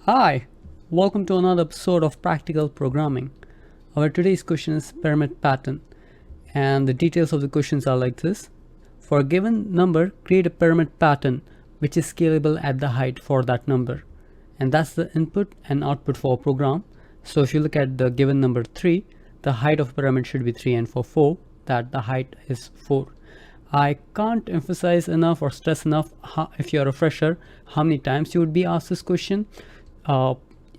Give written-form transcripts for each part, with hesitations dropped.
Hi, welcome to another episode of Practical Programming. Our today's question is pyramid pattern, and the details of the questions are like this. For a given number, create a pyramid pattern which is scalable at the height for that number, and that's the input and output for a program. So if you look at the given number 3, the height of pyramid should be 3, and for 4, that the height is 4. I can't emphasize enough or stress enough if you're a fresher how many times you would be asked this question.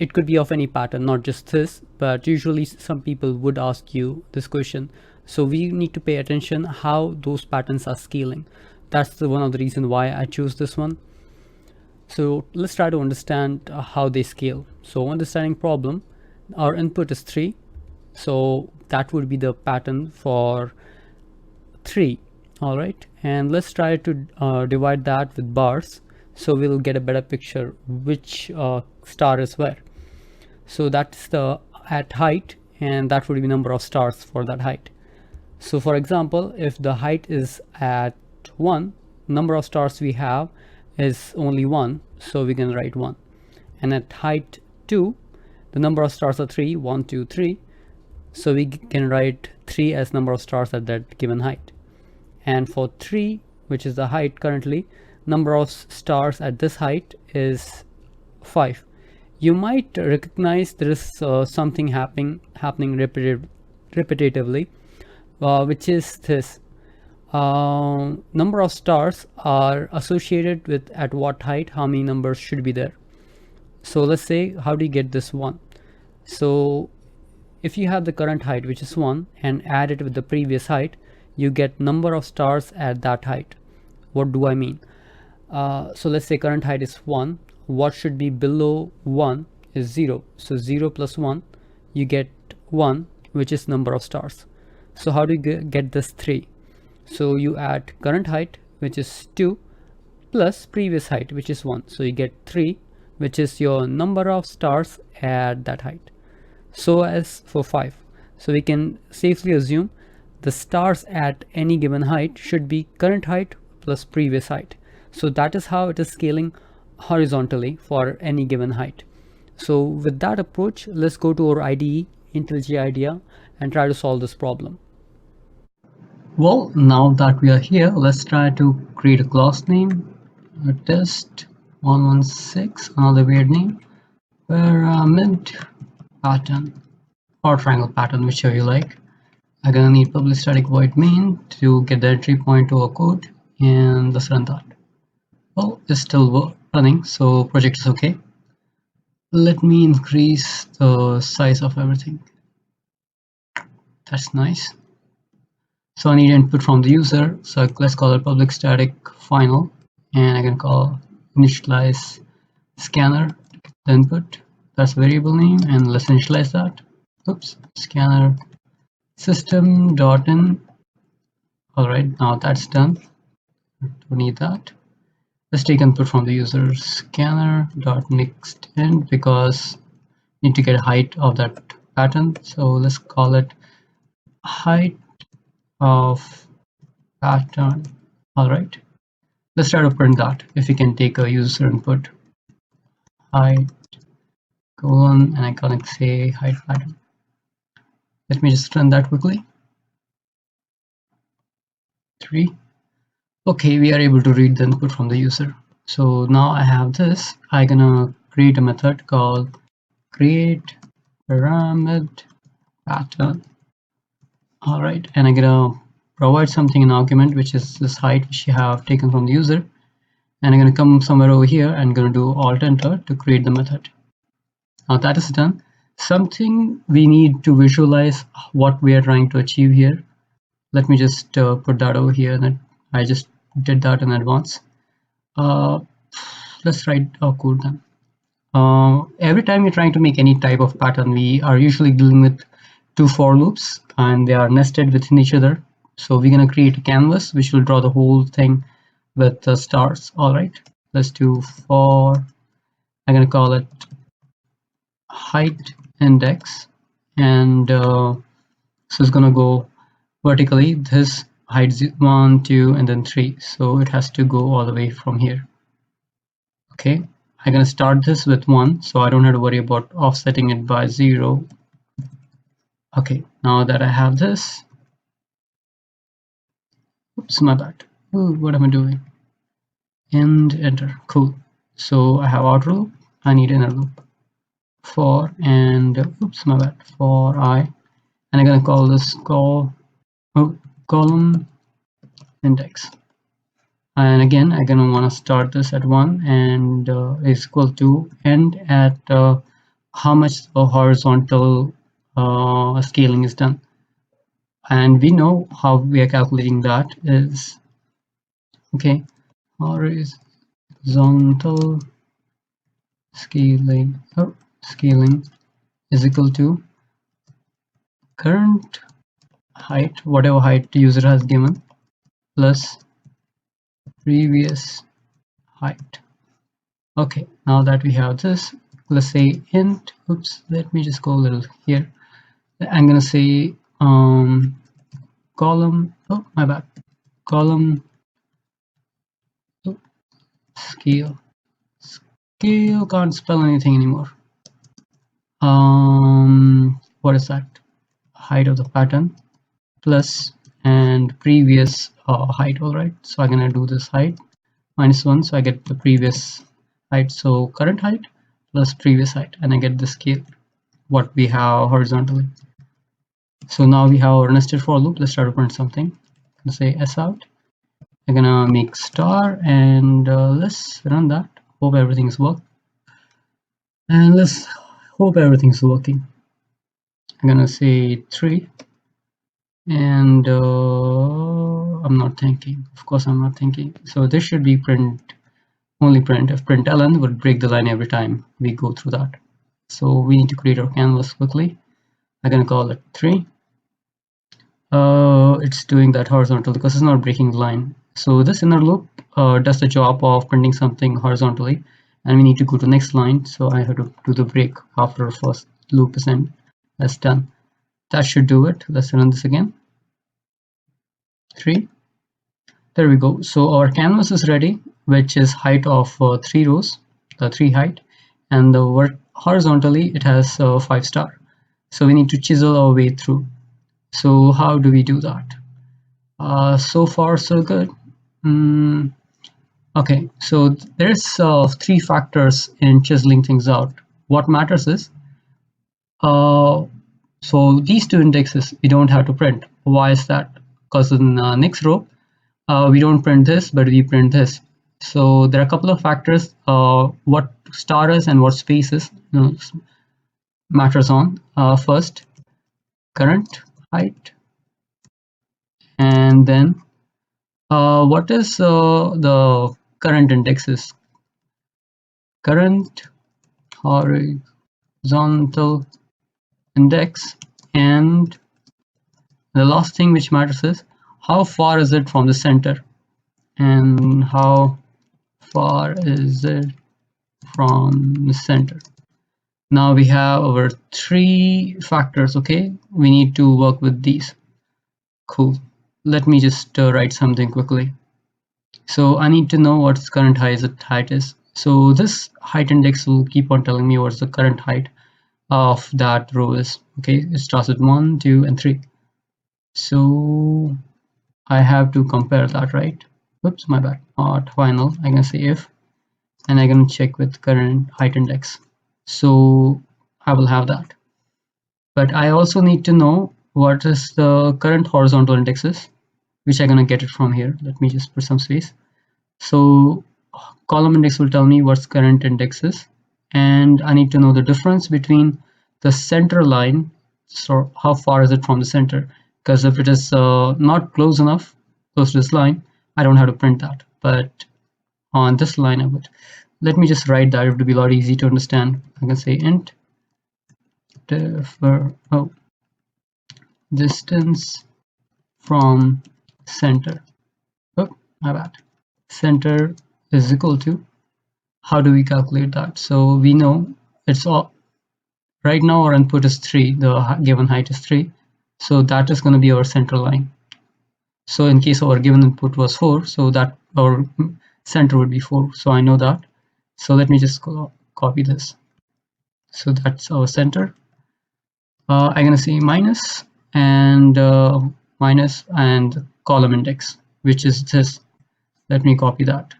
It could be of any pattern, not just this, but usually some people would ask you this question. So we need to pay attention how those patterns are scaling. That's one of the reasons why I chose this one. So let's try to understand how they scale. So understanding problem, our input is 3. So that would be the pattern for 3. All right, and let's try to divide that with bars, so we'll get a better picture which star is where. So that's the at height, and that would be number of stars for that height. So for example, if the height is at 1, number of stars we have is only 1, so we can write 1. And at height 2, the number of stars are 3, 1, 2, 3, so we can write 3 as number of stars at that given height. And for 3, which is the height currently, number of stars at this height is 5. You might recognize there is something happening repetitively, which is this. Number of stars are associated with at what height, how many numbers should be there. So let's say, how do you get this 1? So if you have the current height, which is 1, and add it with the previous height, you get number of stars at that height. What do I mean? So let's say current height is 1. What should be below 1 is 0. So 0 plus 1, you get 1, which is number of stars. So how do you get this 3? So you add current height, which is 2, plus previous height, which is 1. So you get 3, which is your number of stars at that height. So as for 5, so we can safely assume the stars at any given height should be current height plus previous height. So that is how it is scaling horizontally for any given height. So with that approach, let's go to our IDE, IntelliJ IDEA, and try to solve this problem. Well, now that we are here, let's try to create a class name, a test 116, another weird name, pyramid pattern or triangle pattern, whichever you like. I'm gonna need public static void main to get the entry point to our code, and let's run that. Well, it's still running, so project is okay. Let me increase the size of everything. That's nice. So I need input from the user, so let's call it public static final, and I can call initialize scanner the input. That's variable name, and let's initialize that. Oops, scanner system.in. All right, now that's done. Don't need that. Let's take input from the user scanner.nextInt because need to get height of that pattern. So let's call it height of pattern. All right, let's try to print that. If we can take a user input height colon, and I can say height pattern. Let me just run that quickly. 3. Okay, we are able to read the input from the user. So now I have this. I'm gonna create a method called create pyramid pattern. All right, and I'm gonna provide something in argument, which is this height which you have taken from the user. And I'm gonna come somewhere over here and gonna do Alt Enter to create the method. Now that is done. Something we need to visualize what we are trying to achieve here. Let me just put that over here, and I just did that in advance. Let's write our code then. Every time you're trying to make any type of pattern, we are usually dealing with 2 for loops, and they are nested within each other. So we're gonna create a canvas which will draw the whole thing with the stars. All right, let's do for, I'm gonna call it height index, and so it's gonna go vertically. This height 1, 2, and then 3, so it has to go all the way from here. Okay, I'm going to start this with 1, so I don't have to worry about offsetting it by 0. Okay, now that I have this, oops, my bad. Ooh, what am I doing? And enter. Cool. So I have outer loop, I need inner loop. For and oops, my bad. For I, and I'm gonna call this column index. And again, I'm gonna want to start this at 1 and is equal to end at how much the horizontal scaling is done. And we know how we are calculating that is, okay, horizontal scaling is equal to current height, whatever height the user has given, plus previous height. Okay, now that we have this, let's say int, oops, let me just go a little here. I'm gonna say column, oh my bad, column scale can't spell anything anymore. What is that? Height of the pattern plus and previous height. All right, so I'm gonna do this height -1, so I get the previous height, so current height plus previous height, and I get the scale what we have horizontally. So now we have our nested for loop. Let's try to print something. I'm gonna say s out. I'm gonna make star and let's run that. Hope everything's working. And let's hope everything's working. I'm gonna say 3 and I'm not thinking. Of course I'm not thinking. So this should be print, only print if println would break the line every time we go through that. So we need to create our canvas quickly. I'm gonna call it 3. It's doing that horizontal because it's not breaking the line. So this inner loop does the job of printing something horizontally, and we need to go to next line. So I have to do the break after our first loop is in. That's done. That should do it. Let's run this again. 3. There we go. So our canvas is ready, which is height of 3 rows, the 3 height, and the horizontally it has 5 star. So we need to chisel our way through. So how do we do that? So far so good. Okay, so there's 3 factors in chiseling things out. What matters is, so these 2 indexes we don't have to print. Why is that? Because in the next row we don't print this, but we print this. So there are a couple of factors, what star is and what space is, matters on. First, current height, and then what is the current indexes? Current horizontal index, and the last thing which matters is how far is it from the center, and how far is it from the center. Now we have our 3 factors. Okay, we need to work with these. Cool. Let me just write something quickly. So I need to know what's current height is. So this height index will keep on telling me what's the current height of that row is. Okay, it starts with 1, 2, and 3. So I have to compare that, right? Oops, my bad. Not final. I'm gonna say if, and I'm gonna check with current height index. So I will have that. But I also need to know what is the current horizontal indexes, which I'm gonna get it from here. Let me just put some space. So column index will tell me what's current indexes, and I need to know the difference between the center line. So how far is it from the center? Because if it is not close to this line, I don't have to print that. But on this line I would. Let me just write that. It would be a lot easy to understand. I can say int distance from center. Oh, my bad. Center is equal to, how do we calculate that? So we know it's all right now our input is 3, the given height is 3, so that is going to be our center line. So in case our given input was 4, so that our center would be 4. So I know that. So let me just copy this. So that's our center. I'm gonna say minus and column index, which is this. Let me copy that.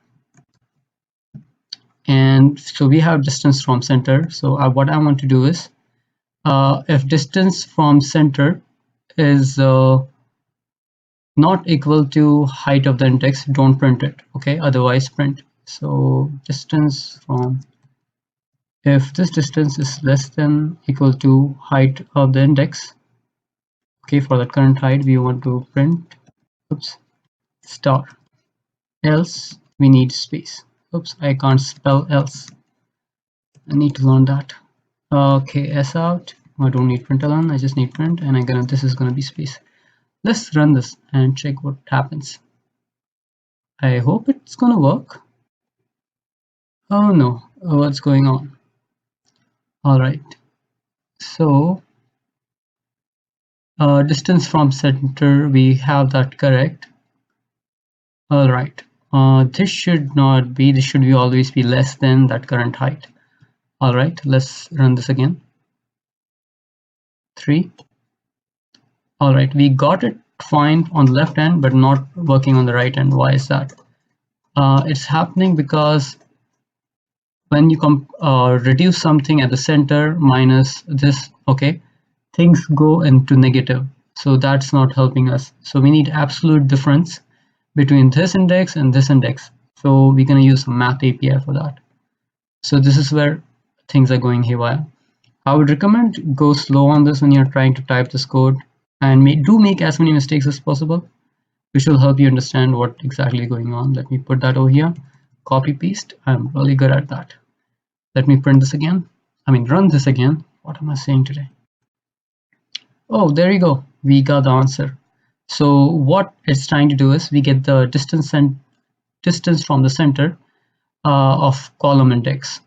And so we have distance from center. So what I want to do is, if distance from center is not equal to height of the index, don't print it, okay? Otherwise print. So distance from, if this distance is less than equal to height of the index, okay, for the current height we want to print, oops, star, else we need space. Oops, I can't spell else. I need to learn that. Okay, s out. I don't need println, I just need print, and this is gonna be space. Let's run this and check what happens. I hope it's gonna work. Oh no, what's going on? All right, so distance from center, we have that correct. All right, this should not be, this should be always be less than that current height. All right, let's run this again. 3. All right, we got it fine on the left hand, but not working on the right hand. Why is that? It's happening because when you reduce something at the center minus this, okay, things go into negative. So that's not helping us. So we need absolute difference between this index and this index. So we're going to use some math API for that. So this is where things are going haywire. I would recommend go slow on this when you're trying to type this code, and do make as many mistakes as possible, which will help you understand what exactly is going on. Let me put that over here, copy paste. I'm really good at that. Let me print this again. Run this again. What am I saying today? Oh, there you go. We got the answer. So what it's trying to do is we get the distance from the center of column index,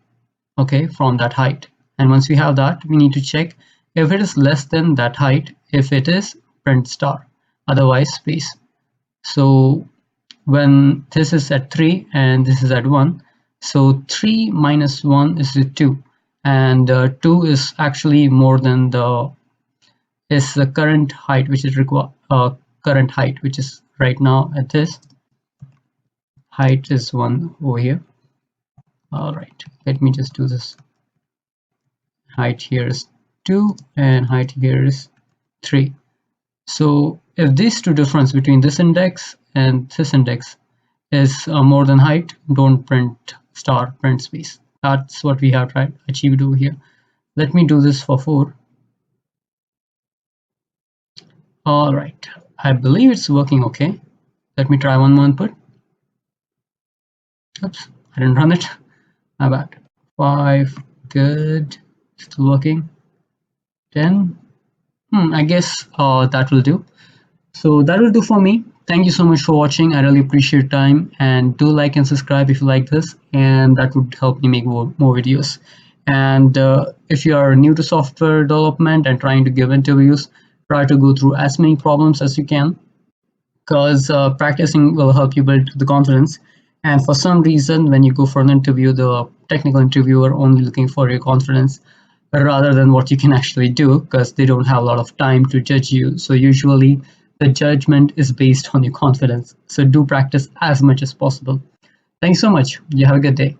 okay, from that height. And once we have that, we need to check if it is less than that height. If it is, print star, otherwise space. So when this is at 3 and this is at 1, so 3 minus 1 is 2, and 2 is actually more than the current height, which is current height, which is right now at this height is 1 over here. All right, let me just do this. Height here is 2 and height here is 3. So if these two difference between this index and this index is more than height, don't print star, print space. That's what we have tried achieved over here. Let me do this for 4. All right, I believe it's working okay. Let me try one more input. Oops, I didn't run it. My bad. 5, good, still working. 10, I guess that will do. So that will do for me. Thank you so much for watching. I really appreciate your time, and do like and subscribe if you like this, and that would help me make more videos. And if you are new to software development and trying to give interviews, try to go through as many problems as you can, because practicing will help you build the confidence. And for some reason, when you go for an interview, the technical interviewer only looking for your confidence rather than what you can actually do, because they don't have a lot of time to judge you. So usually the judgment is based on your confidence. So do practice as much as possible. Thanks so much. You have a good day.